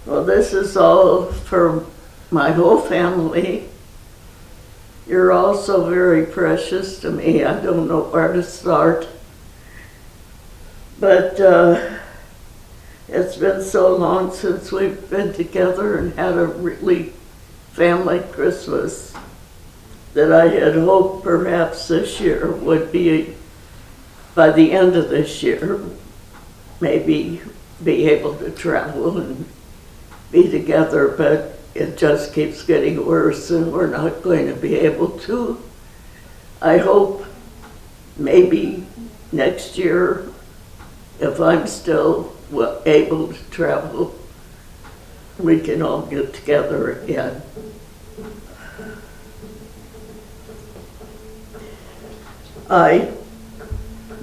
Well, this is all for my whole family. You're all so very precious to me. I don't know where to start. But it's been so long since we've been together and had a really family Christmas that I had hoped perhaps this year would be, by the end of this year, maybe be able to travel and be together, but it just keeps getting worse and we're not going to be able to. I hope maybe next year, if I'm still able to travel, we can all get together again. I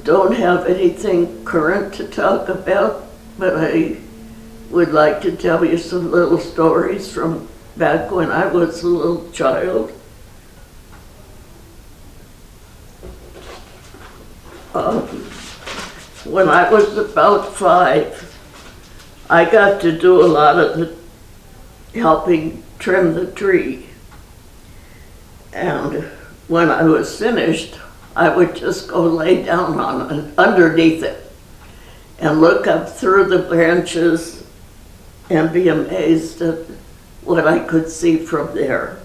don't have anything current to talk about, but I would like to tell you some little stories from back when I was a little child. When I was about 5, I got to do a lot of the helping trim the tree. And when I was finished, I would just go lay down on it, underneath it, and look up through the branches and be amazed at what I could see from there.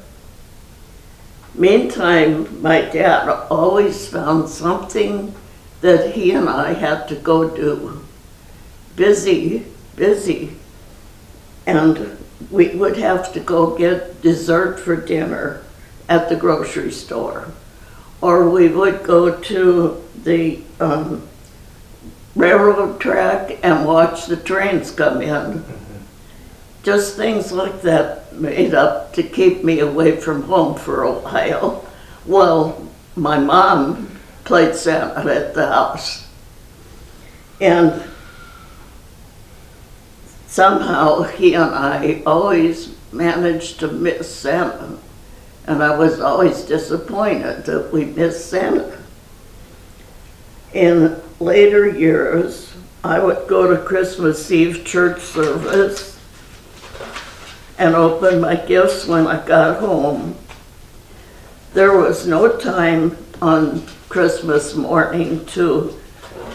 Meantime, my dad always found something that he and I had to go do. Busy. And we would have to go get dessert for dinner at the grocery store. Or we would go to the railroad track and watch the trains come in. Just things like that made up to keep me away from home for a while. Well, my mom played Santa at the house. And somehow he and I always managed to miss Santa. And I was always disappointed that we missed Santa. In later years, I would go to Christmas Eve church service and open my gifts when I got home. There was no time on Christmas morning to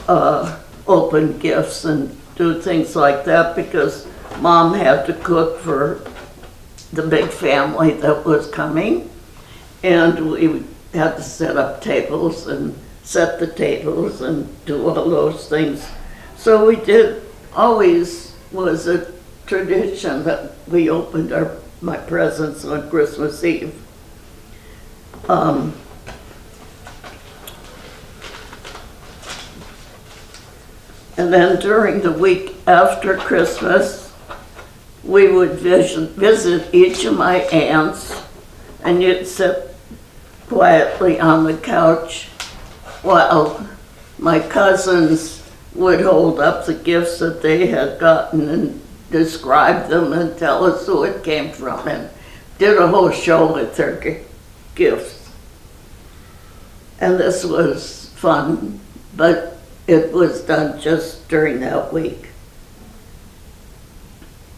open gifts and do things like that because Mom had to cook for the big family that was coming, and we had to set up tables and set the tables and do all those things. So we did, always was a tradition that we opened my presents on Christmas Eve. And then during the week after Christmas, we would visit each of my aunts, and you'd sit quietly on the couch while my cousins would hold up the gifts that they had gotten and describe them and tell us who it came from, and did a whole show with their gifts. And this was fun, but it was done just during that week.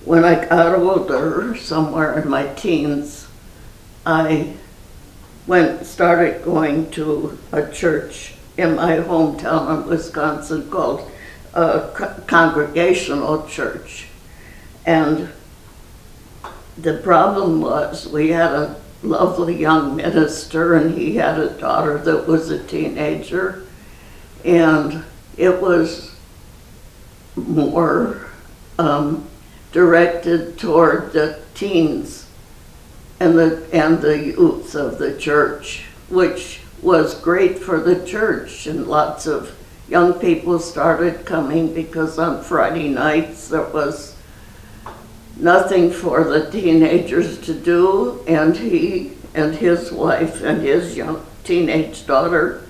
When I got older, somewhere in my teens, I started going to a church in my hometown of Wisconsin called a Congregational Church. And the problem was we had a lovely young minister, and he had a daughter that was a teenager, and it was more directed toward the teens and the youth of the church, which was great for the church, and lots of young people started coming because on Friday nights there was nothing for the teenagers to do, and he and his wife and his young teenage daughter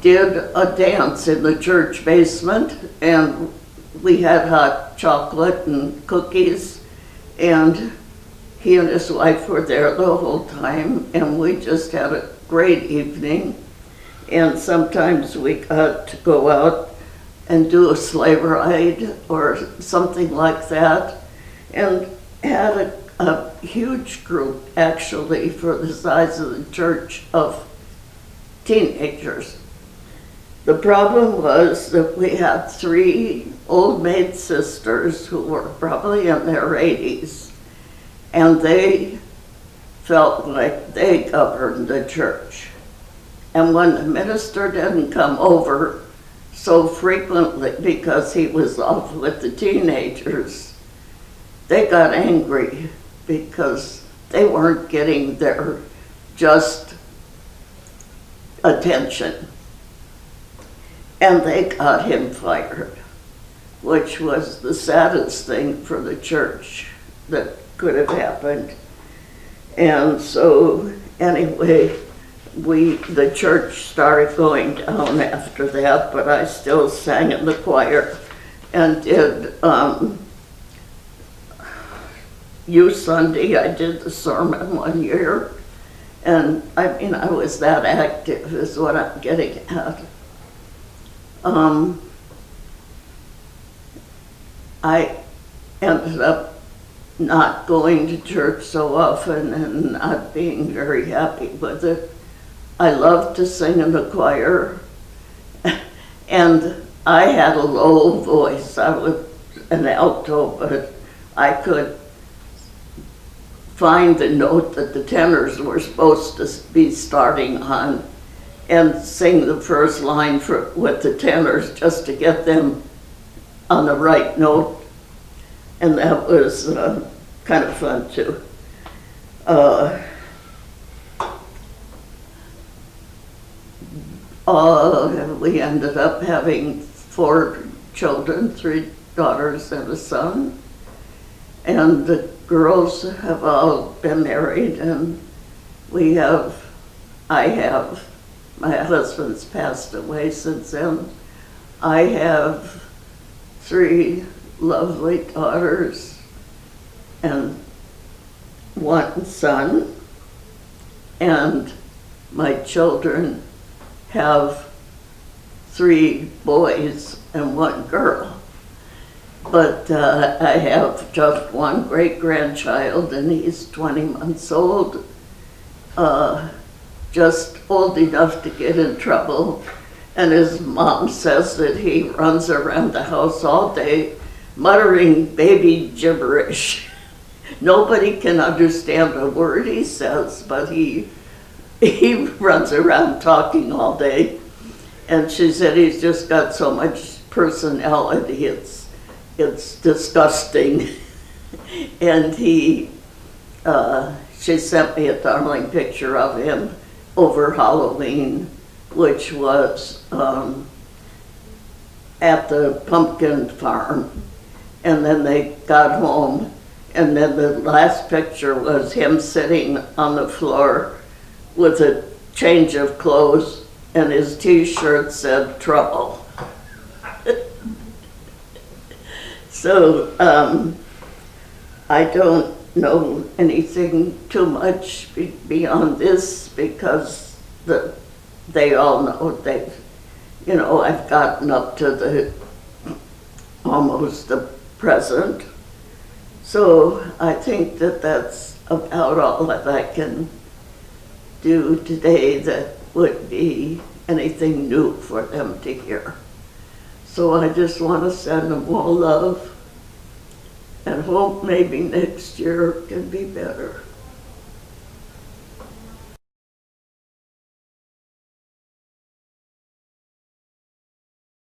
did a dance in the church basement, and we had hot chocolate and cookies, and he and his wife were there the whole time, and we just had a great evening. And sometimes we got to go out and do a sleigh ride or something like that. and had a huge group, actually, for the size of the church, of teenagers. The problem was that we had 3 old maid sisters who were probably in their 80s, and they felt like they governed the church. And when the minister didn't come over so frequently because he was off with the teenagers, they got angry because they weren't getting their just attention. And they got him fired, which was the saddest thing for the church that could have happened. And so, anyway, the church started going down after that, but I still sang in the choir and did Youth Sunday. I did the sermon one year, and I mean, I was that active is what I'm getting at. I ended up not going to church so often and not being very happy with it. I loved to sing in the choir, and I had a low voice. I was an alto, but I could find the note that the tenors were supposed to be starting on and sing the first line with the tenors just to get them on the right note. And that was kind of fun too. We ended up having 4 children, 3 daughters and a son. And the girls have all been married, and my husband's passed away since then. I have 3 lovely daughters and 1 son, and my children have 3 boys and 1 girl. But I have just 1 great-grandchild, and he's 20 months old, just old enough to get in trouble. And his mom says that he runs around the house all day muttering baby gibberish. Nobody can understand a word he says, but he runs around talking all day. And she said he's just got so much personality, it's disgusting. And she sent me a darling picture of him over Halloween, which was at the pumpkin farm. And then they got home, and then the last picture was him sitting on the floor with a change of clothes, and his t-shirt said "Trouble." So I don't know anything too much beyond this, because they all know I've gotten up to almost the present. So I think that that's about all that I can do today that would be anything new for them to hear. So I just want to send them all love and hope maybe next year can be better.